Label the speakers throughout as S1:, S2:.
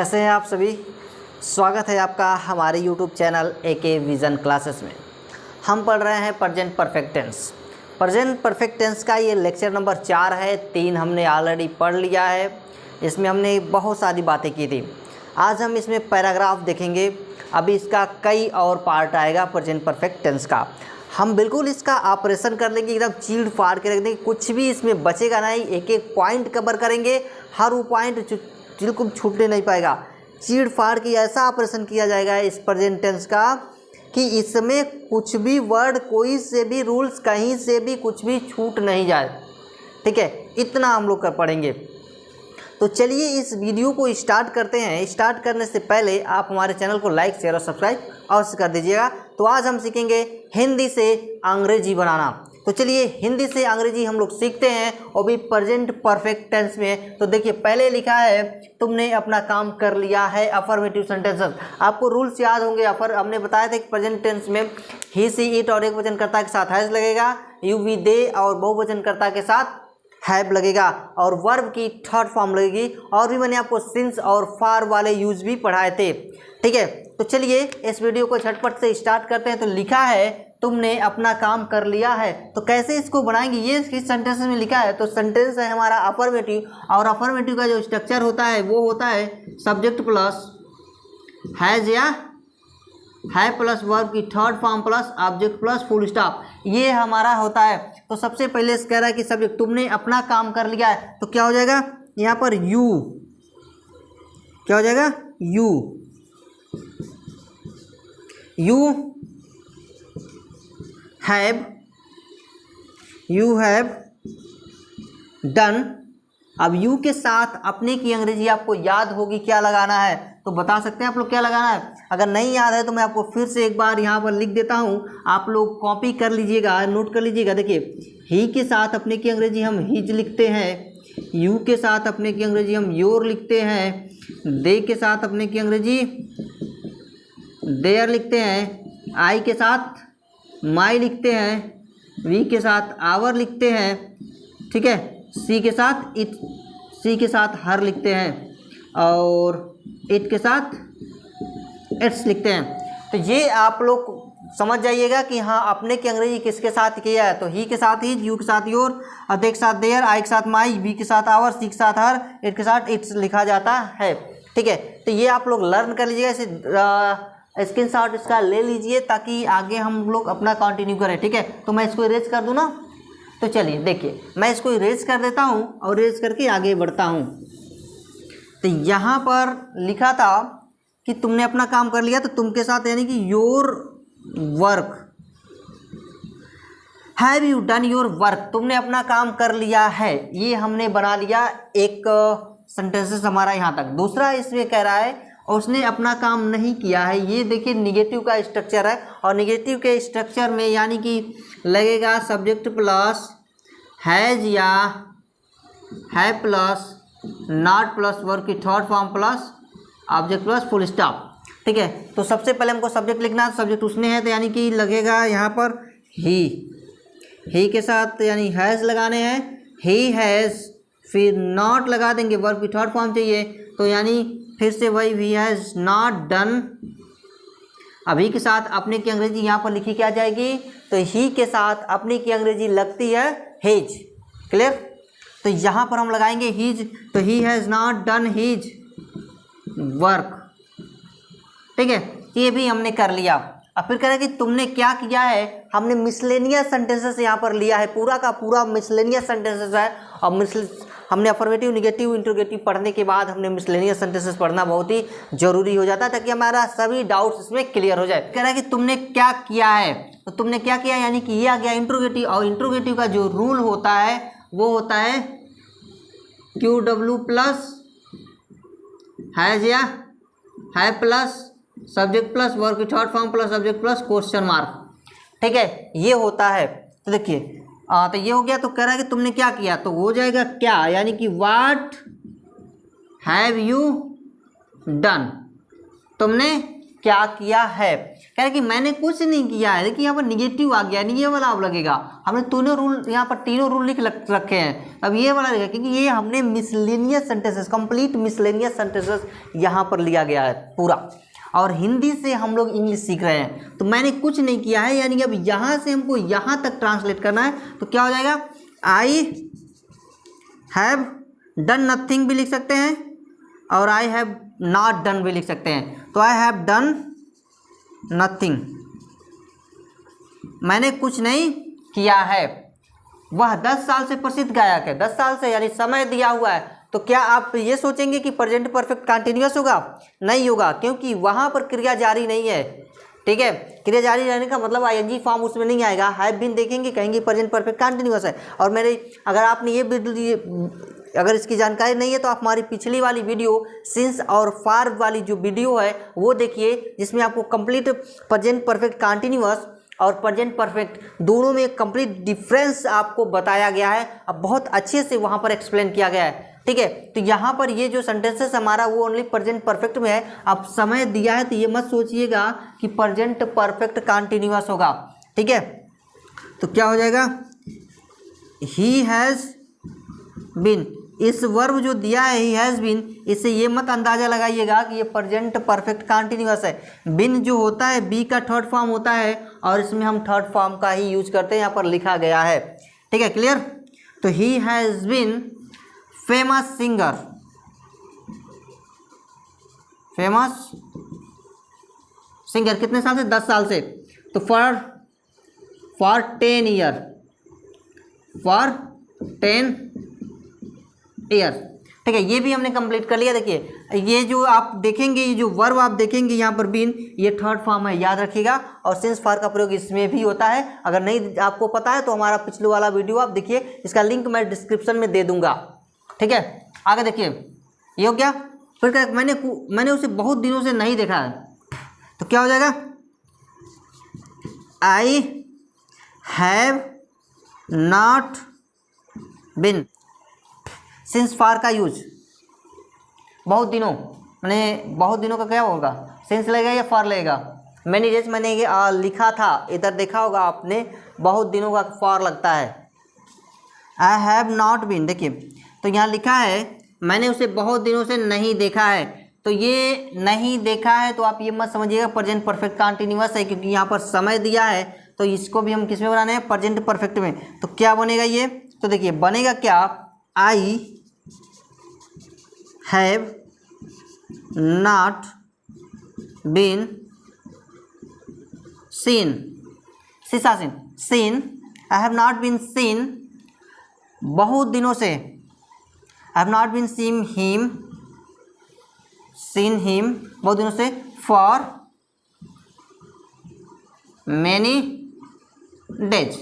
S1: कैसे हैं आप सभी। स्वागत है आपका हमारे YouTube channel AK vision classes में। हम पढ़ रहे हैं present perfect tense. Present perfect tense का ये लेक्चर नंबर 4 है। 3 हमने ऑलरेडी पढ़ लिया है। इसमें हमने बहुत सारी बातें की थी। आज हम इसमें पैराग्राफ देखेंगे। अभी इसका कई और पार्ट आएगा प्रेजेंट परफेक्ट टेंस का। हम बिल्कुल इसका ऑपरेशन कर लेंगे, एकदम चीड़ फाड़ के रख देंगे, कुछ भी इसमें बचेगा नहीं। एक एक पॉइंट कवर करेंगे, हर वो पॉइंट बिल्कुल छूटने नहीं पाएगा। चीड़ फाड़ के ऐसा ऑपरेशन किया जाएगा इस प्रेजेंट टेंस का कि इसमें कुछ भी वर्ड, कोई से भी रूल्स, कहीं से भी कुछ भी छूट नहीं जाए। ठीक है, इतना हम लोग कर पढ़ेंगे। तो चलिए इस वीडियो को स्टार्ट करते हैं। स्टार्ट करने से पहले आप हमारे चैनल को लाइक, शेयर और सब्सक्राइब अवश्य कर दीजिएगा। तो आज हम सीखेंगे हिंदी से अंग्रेजी बनाना। तो चलिए हिंदी से अंग्रेजी हम लोग सीखते हैं, और भी प्रेजेंट परफेक्ट टेंस में। तो देखिए पहले लिखा है तुमने अपना काम कर लिया है। अफर्मेटिव सेंटेंसेस, आपको रूल्स याद होंगे। हमने बताया था कि प्रेजेंट टेंस में ही, सी, इट और एकवचनकर्ता के साथ हैज लगेगा, यू, वी, दे और बहुवचनकर्ता के साथ हैव लगेगा, और वर्ब की थर्ड फॉर्म लगेगी। और भी मैंने आपको सिंस और फार वाले यूज भी पढ़ाए थे। ठीक है, तो चलिए इस वीडियो को झटपट से स्टार्ट करते हैं। तो लिखा है तुमने अपना काम कर लिया है। तो कैसे इसको बनाएंगे, ये किस सेंटेंस में लिखा है। तो सेंटेंस है हमारा अफर्मेटिव, और अफर्मेटिव का जो स्ट्रक्चर होता है वो होता है सब्जेक्ट प्लस हैज या है प्लस वर्ब की third form plus object plus full stop. ये हमारा होता है। तो सबसे पहले कह रहा है कि सब्जेक्ट तुमने अपना काम कर लिया है, तो क्या हो जाएगा यहाँ पर यू, क्या हो जाएगा यू, यू हैव डन। अब यू के साथ अपने की अंग्रेजी आपको याद होगी, क्या लगाना है तो बता सकते हैं आप लोग क्या लगाना है। अगर नहीं याद है तो मैं आपको फिर से एक बार यहाँ पर लिख देता हूँ, आप लोग कॉपी कर लीजिएगा, नोट कर लीजिएगा। देखिए ही के साथ अपने की अंग्रेजी हम हिज लिखते हैं, यू के साथ अपने की अंग्रेजी हम योर लिखते हैं, दे के साथ अपने की अंग्रेजी देयर लिखते हैं, आई के साथ माई लिखते हैं, वी के साथ आवर लिखते हैं, ठीक है, सी के साथ इट, सी के साथ हर लिखते हैं, और इट के साथ इट्स लिखते हैं। तो ये आप लोग समझ जाइएगा कि हाँ अपने की अंग्रेजी किसके साथ किया है। तो ही के साथ ही, यू के साथ योर, दे के साथ देयर, आई के साथ माई, वी के साथ आवर, सी के साथ हर, इट के साथ इट्स लिखा जाता है। ठीक है, तो ये आप लोग लर्न कर लीजिएगा। इसे स्क्रीनशॉट इसका ले लीजिए ताकि आगे हम लोग अपना कंटिन्यू करें। ठीक है, तो मैं इसको इरेज कर दूँ ना। तो चलिए देखिए मैं इसको इरेज कर देता हूँ और इरेज करके आगे बढ़ता हूँ। तो यहाँ पर लिखा था कि तुमने अपना काम कर लिया, तो तुम के साथ यानी कि your work, have you done your work, तुमने अपना काम कर लिया है। ये हमने बना लिया एक सेंटेंसेस हमारा यहाँ तक। दूसरा इसमें कह रहा है और उसने अपना काम नहीं किया है। ये देखिए निगेटिव का स्ट्रक्चर है, और निगेटिव के स्ट्रक्चर में यानी कि लगेगा सब्जेक्ट प्लस हैज या है प्लस नॉट प्लस वर्ब की third form plus object plus full stop. ठीक है, तो सबसे पहले हमको सब्जेक्ट लिखना है। सब्जेक्ट उसने है तो यानी कि लगेगा यहाँ पर ही के साथ यानी हैज़ लगाने हैं, ही हैज़, फिर नॉट लगा देंगे, वर्ब की थर्ड फॉर्म चाहिए तो यानी फिर से वही ही हैज़ नॉट डन। अभी के साथ अपने की अंग्रेजी यहाँ पर लिखी क्या जाएगी, तो ही के साथ अपने की अंग्रेजी लगती है हिज। क्लियर, तो यहाँ पर हम लगाएंगे हिज, तो he has not done his work. ठीक है, ये भी हमने कर लिया। अब फिर कह रहे हैं कि तुमने क्या किया है। हमने मिसलेनियस सेंटेंसेस यहाँ पर लिया है, पूरा का पूरा मिसलेनियस सेंटेंसेस है। और हमने अफर्मेटिव, निगेटिव, इंट्रोगेटिव पढ़ने के बाद हमने मिसलेनियस सेंटेंसेस पढ़ना बहुत ही जरूरी हो जाता है ताकि हमारा सभी डाउट्स इसमें क्लियर हो जाए। कह रहा है कि तुमने क्या किया है, तो तुमने क्या किया यानी कि ये आ गया इंट्रोगेटिव। और इंट्रोगेटिव का जो रूल होता है वो होता है QW प्लस हैज या है प्लस सब्जेक्ट प्लस वर्ब की third form plus subject plus question mark. ठीक है, ये होता है। तो देखिए तो ये हो गया। तो कह रहा है कि तुमने क्या किया, तो हो जाएगा क्या यानी कि व्हाट हैव यू डन, तुमने क्या किया है। कह रहे कि मैंने कुछ नहीं किया है। देखिए यहाँ पर निगेटिव आ गया, नहीं ये वाला अब लगेगा। हमने तीनों रूल यहाँ पर तीनों रूल रखे हैं, अब ये वाला लगेगा क्योंकि ये हमने miscellaneous sentences, complete miscellaneous sentences यहाँ पर लिया गया है पूरा। और हिंदी से हम लोग इंग्लिश सीख रहे हैं, तो मैंने कुछ नहीं किया है यानी कि अब यहाँ से हमको यहाँ तक ट्रांसलेट करना है। तो क्या हो जाएगा, आई हैव डन नथिंग भी लिख सकते हैं और आई हैव नॉट डन भी लिख सकते हैं। तो आई हैव डन नथिंग, मैंने कुछ नहीं किया है। वह 10 साल से प्रसिद्ध गायक है, 10 साल से यानी समय दिया हुआ है। तो क्या आप ये सोचेंगे कि प्रेजेंट परफेक्ट कंटिन्यूअस होगा? नहीं होगा, क्योंकि वहाँ पर क्रिया जारी नहीं है। ठीक है, क्रिया जारी रहने का मतलब आईएनजी फॉर्म उसमें नहीं आएगा। हैव बीन देखेंगे, कहेंगे प्रेजेंट परफेक्ट कंटिन्यूअस है। और मेरे अगर आपने अगर इसकी जानकारी नहीं है तो आप हमारी पिछली वाली वीडियो सिंस और फार वाली जो वीडियो है वो देखिए, जिसमें आपको कंप्लीट प्रेजेंट परफेक्ट कंटिन्यूअस और प्रेजेंट परफेक्ट दोनों में कंप्लीट डिफरेंस आपको बताया गया है। अब बहुत अच्छे से वहाँ पर एक्सप्लेन किया गया है। ठीक है, तो यहाँ पर ये जो सेंटेंसेस हमारा वो ओनली प्रेजेंट परफेक्ट में है। अब समय दिया है तो ये मत सोचिएगा कि प्रेजेंट परफेक्ट कंटिन्यूअस होगा। ठीक है, तो क्या हो जाएगा, ही हैज़ बीन, इस वर्ब जो दिया है ही हैज़ बीन, इससे ये मत अंदाज़ा लगाइएगा कि ये प्रेजेंट परफेक्ट कंटिन्यूअस है। बिन जो होता है बी का थर्ड फॉर्म होता है और इसमें हम थर्ड फॉर्म का ही यूज करते हैं, यहाँ पर लिखा गया है। ठीक है, क्लियर। तो he has been famous singer, famous singer कितने साल से? 10 साल से। तो फॉर 10 ईयर, फॉर 10 ईयर। ठीक है, ये भी हमने कंप्लीट कर लिया। देखिए ये जो आप देखेंगे, ये जो वर्ब आप देखेंगे यहाँ पर बीन, ये थर्ड फॉर्म है, याद रखिएगा। और सिंस फार का प्रयोग इसमें भी होता है। अगर नहीं आपको पता है तो हमारा पिछले वाला वीडियो आप देखिए, इसका लिंक मैं डिस्क्रिप्शन में दे दूंगा। ठीक है, आगे देखिए, ये हो गया। फिर क्या, मैंने उसे बहुत दिनों से नहीं देखा है, तो क्या हो जाएगा, I have not been. Since far का यूज बहुत दिनों, मैंने बहुत दिनों का क्या होगा, सिंस लगेगा या फार लगेगा? मैंने जैसे मैंने लिखा था, इधर देखा होगा आपने, बहुत दिनों का फार लगता है। आई हैव नॉट बीन, देखिए तो यहाँ लिखा है मैंने उसे बहुत दिनों से नहीं देखा है। तो ये नहीं देखा है तो आप ये मत समझिएगा प्रेजेंट परफेक्ट कंटिन्यूअस है, क्योंकि यहाँ पर समय दिया है। तो इसको भी हम किस में बनाने हैं? प्रेजेंट परफेक्ट में। तो क्या बनेगा ये? तो देखिए बनेगा क्या, I have not been seen, सीसासीन seen, I have not been seen बहुत दिनों से, I have not been seen him बहुत दिनों से, फॉर मैनी डेज।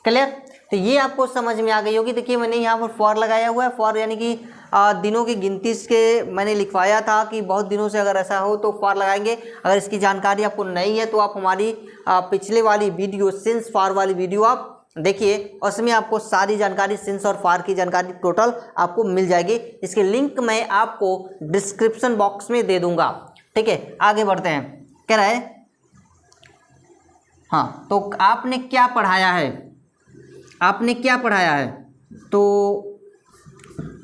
S1: क्लियर। तो ये आपको समझ में आ गई होगी। देखिए मैंने यहाँ पर फॉर लगाया हुआ है, फॉर यानी कि दिनों की गिनती के मैंने लिखवाया था कि बहुत दिनों से अगर ऐसा हो तो फॉर लगाएंगे। अगर इसकी जानकारी आपको नहीं है तो आप हमारी पिछले वाली वीडियो सिंस फॉर वाली वीडियो आप देखिए, उसमें आपको सारी जानकारी सिंस और फार की जानकारी टोटल आपको मिल जाएगी। इसके लिंक मैं आपको डिस्क्रिप्शन बॉक्स में दे दूंगा। ठीक है, आगे बढ़ते हैं। कह रहा है हाँ, तो आपने क्या पढ़ाया है, आपने क्या पढ़ाया है? तो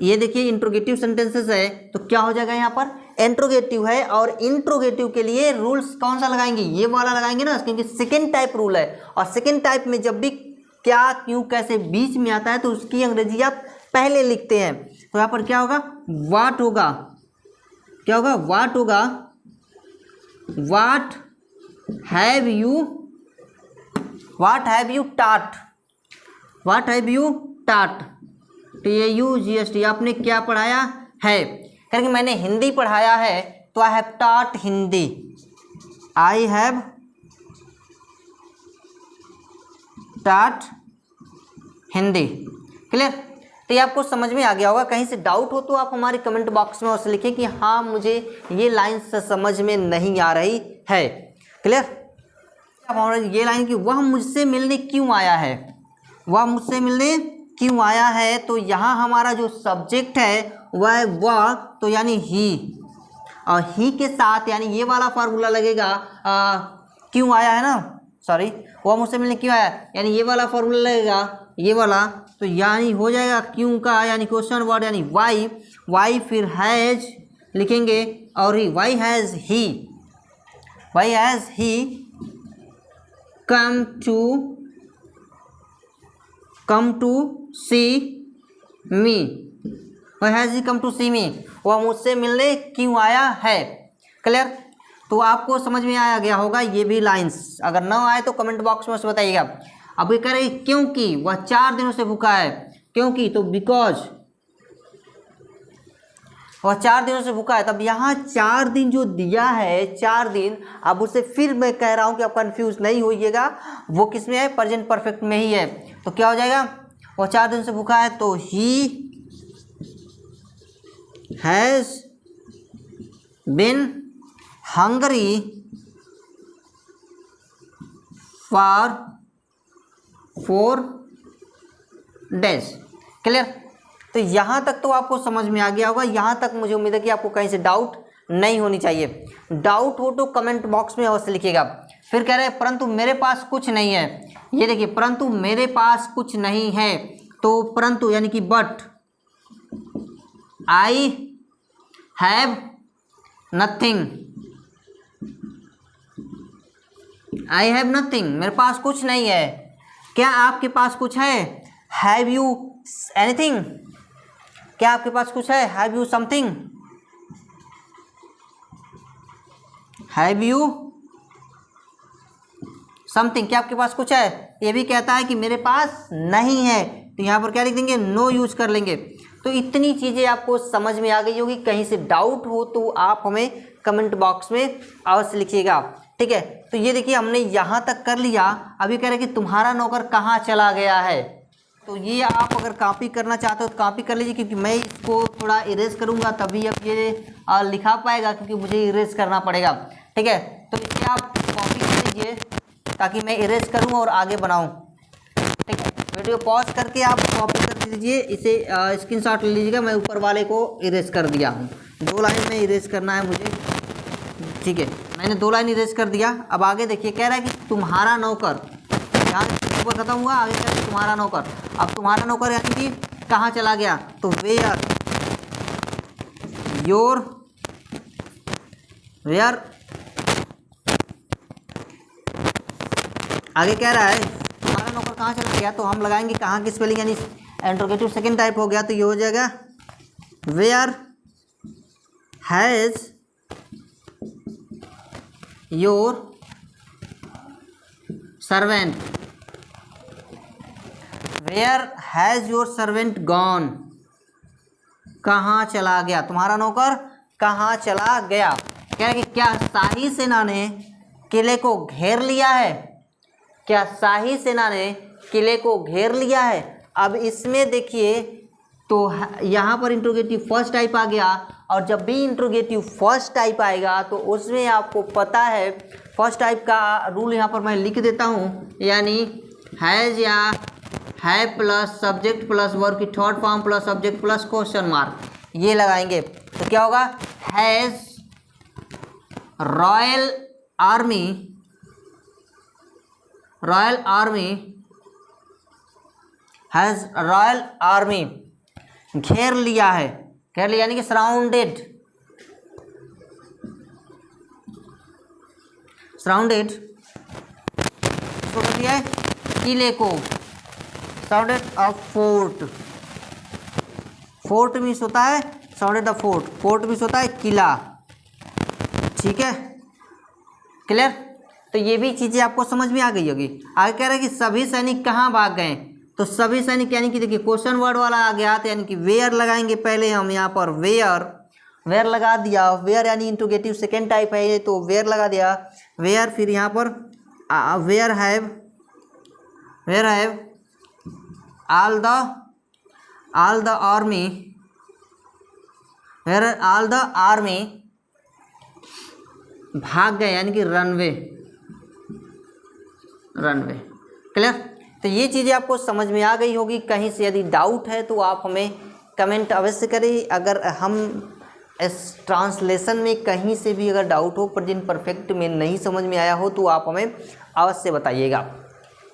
S1: ये देखिए इंट्रोगेटिव सेंटेंसेस है, तो क्या हो जाएगा यहाँ पर? इंट्रोगेटिव है। और इंट्रोगेटिव के लिए रूल्स कौन सा लगाएंगे? ये वाला लगाएंगे ना, क्योंकि सेकेंड टाइप रूल है। और सेकेंड टाइप में जब भी क्या, क्यों, कैसे बीच में आता है तो उसकी अंग्रेजी आप पहले लिखते हैं। तो यहाँ पर क्या होगा? वाट होगा, क्या होगा? वाट होगा, वाट हैव यू टाट, वाट हैव यू टाट, TAUGST, आपने क्या पढ़ाया है? क्योंकि मैंने हिंदी पढ़ाया है तो आई हैव टाट हिंदी, आई हैव टाट हिंदी। क्लियर। तो ये आपको समझ में आ गया होगा। कहीं से डाउट हो तो आप हमारे कमेंट बॉक्स में उससे लिखें कि हाँ मुझे ये लाइन समझ में नहीं आ रही है। क्लियर। ये लाइन की वह मुझसे मिलने क्यों आया है, वह मुझसे मिलने क्यों आया है, तो यहाँ हमारा जो सब्जेक्ट है वह, तो यानी ही, और ही के साथ यानी ये वाला फार्मूला लगेगा, क्यों आया है ना, सॉरी वो मुझसे मिलने क्यों आया, यानी ये वाला फार्मूला लगेगा, ये वाला, तो यानी हो जाएगा क्यों का यानी क्वेश्चन वर्ड यानी वाई, वाई फिर हैज लिखेंगे और he, why has he come to see me, why has he come to see me, वह मुझसे मिलने क्यों आया है। क्लियर, तो आपको समझ में आया गया होगा ये भी लाइंस, अगर ना आए तो कमेंट बॉक्स में उसे बताइएगा। अब ये कह रहे क्योंकि वह 4 दिनों से भूखा है, क्योंकि तो बिकॉज वह 4 दिनों से भूखा है, तब यहाँ 4 दिन जो दिया है 4 दिन, अब उसे फिर मैं कह रहा हूँ कि आप कंफ्यूज नहीं होइएगा, वो किस में है, प्रेजेंट परफेक्ट में ही है। तो क्या हो जाएगा, वह 4 दिन से भूखा है तो he has been Hungary for 4 days। Clear, तो यहाँ तक तो आपको समझ में आ गया होगा। यहाँ तक मुझे उम्मीद है कि आपको कहीं से डाउट नहीं होनी चाहिए। डाउट हो तो कमेंट बॉक्स में अवश्य लिखिएगा। फिर कह रहे हैं परंतु मेरे पास कुछ नहीं है, ये देखिए परंतु मेरे पास कुछ नहीं है, तो परंतु यानी कि but, I have nothing, I have nothing, मेरे पास कुछ नहीं है। क्या आपके पास कुछ है, हैव यू एनीथिंग, क्या आपके पास कुछ है, have you something, have you something, क्या आपके पास कुछ है। ये भी कहता है कि मेरे पास नहीं है, तो यहाँ पर क्या लिख देंगे, नो यूज कर लेंगे। तो इतनी चीज़ें आपको समझ में आ गई होगी। कहीं से डाउट हो तो आप हमें कमेंट बॉक्स में अवश्य लिखिएगा, ठीक है। तो ये देखिए हमने यहाँ तक कर लिया। अभी कह रहे कि तुम्हारा नौकर कहाँ चला गया है, तो ये आप अगर कॉपी करना चाहते हो तो कॉपी कर लीजिए, क्योंकि मैं इसको थोड़ा इरेज करूँगा तभी अब ये लिखा पाएगा, क्योंकि मुझे इरेज करना पड़ेगा, ठीक है। तो इसे आप कॉपी कर लीजिए ताकि मैं इरेज करूँ और आगे बनाऊँ, ठीक है। वीडियो पॉज करके आप कॉपी कर लीजिए, इसे स्क्रीनशॉट ले लीजिएगा। मैं ऊपर वाले को इरेज कर दिया हूँ, 2 लाइन में इरेज करना है मुझे, ठीक है। मैंने 2 लाइन इरेज कर दिया। अब आगे देखिए कह रहा है कि तुम्हारा नौकर, यहाँ ऊपर खत्म हुआ, आगे कह रहा है तुम्हारा नौकर। अब तुम्हारा नौकर यानी कि कहाँ चला गया, तो वेयर योर, वेयर, आगे कह रहा है तुम्हारा नौकर कहाँ चला गया, तो हम लगाएंगे कहाँ की स्पेलिंग, यानी इंट्रोगेटिव सेकंड टाइप हो गया, तो ये हो जाएगा where has your servant, where has your servant gone, कहाँ चला गया, तुम्हारा नौकर कहाँ चला गया। कह रहा है कि क्या शाही सेना ने किले को घेर लिया है, क्या शाही सेना ने किले को घेर लिया है। अब इसमें देखिए तो यहाँ पर इंट्रोगेटिव फर्स्ट टाइप आ गया, और जब भी इंट्रोगेटिव फर्स्ट टाइप आएगा तो उसमें आपको पता है फर्स्ट टाइप का रूल यहाँ पर मैं लिख देता हूँ, यानी हैज़ या है प्लस सब्जेक्ट प्लस वर्ब की third form plus subject plus question mark, ये लगाएंगे तो क्या होगा, has royal army, royal army, has royal army घेर लिया है, घेर लिया यानी कि सराउंडेड, सराउंडेड इसको कर दिया है किले को, सराउंडेड अ फोर्ट, फोर्ट मीन्स होता है सराउंडेड अ फोर्ट, फोर्ट मीन्स होता है किला, ठीक है, क्लियर। तो ये भी चीज़ें आपको समझ में आ गई होगी। आगे कह रहा है कि सभी सैनिक कहाँ भाग गए, तो सभी सैनिक यानी कि देखिए क्वेश्चन वर्ड वाला आ गया, तो यानी कि वेयर लगाएंगे पहले हम यहाँ पर, वेयर, वेयर लगा दिया, वेयर यानी इंट्रोगेटिव सेकेंड टाइप है ये, तो वेयर लगा दिया, वेयर, फिर यहाँ पर where have, where have all the army, where all the army भाग गए यानी कि रनवे, रनवे, क्लियर। तो ये चीज़ें आपको समझ में आ गई होगी। कहीं से यदि डाउट है तो आप हमें कमेंट अवश्य करें। अगर हम इस ट्रांसलेशन में कहीं से भी अगर डाउट हो, प्रेजेंट परफेक्ट में नहीं समझ में आया हो, तो आप हमें अवश्य बताइएगा,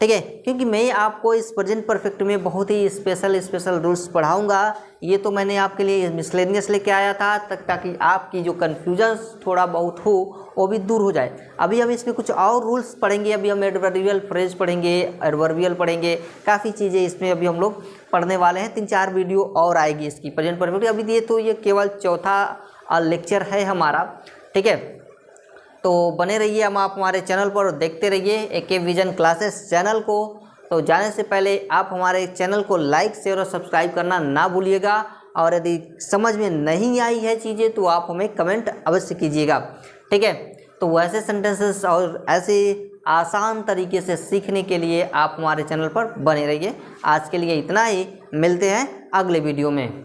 S1: ठीक है। क्योंकि मैं आपको इस प्रेजेंट परफेक्ट में बहुत ही स्पेशल रूल्स पढ़ाऊंगा। ये तो मैंने आपके लिए मिसलेनियस लेके आया था ताकि आपकी जो कन्फ्यूजन थोड़ा बहुत हो वो भी दूर हो जाए। अभी हम इसमें कुछ और रूल्स पढ़ेंगे। अभी हम एडवर्बियल फ्रेज पढ़ेंगे, एडवर्बियल पढ़ेंगे, काफ़ी चीज़ें इसमें अभी हम लोग पढ़ने वाले हैं। 3-4 वीडियो और आएगी इसकी प्रेजेंट परफेक्ट। अभी ये केवल चौथा लेक्चर है हमारा, ठीक है। तो बने रहिए आप हमारे चैनल पर और देखते रहिए एके विजन क्लासेस चैनल को। तो जाने से पहले आप हमारे चैनल को लाइक, शेयर और सब्सक्राइब करना ना भूलिएगा। और यदि समझ में नहीं आई है चीज़ें तो आप हमें कमेंट अवश्य कीजिएगा, ठीक है। तो वैसे सेंटेंसेस और ऐसे आसान तरीके से सीखने के लिए आप हमारे चैनल पर बने रहिए। आज के लिए इतना ही, मिलते हैं अगले वीडियो में।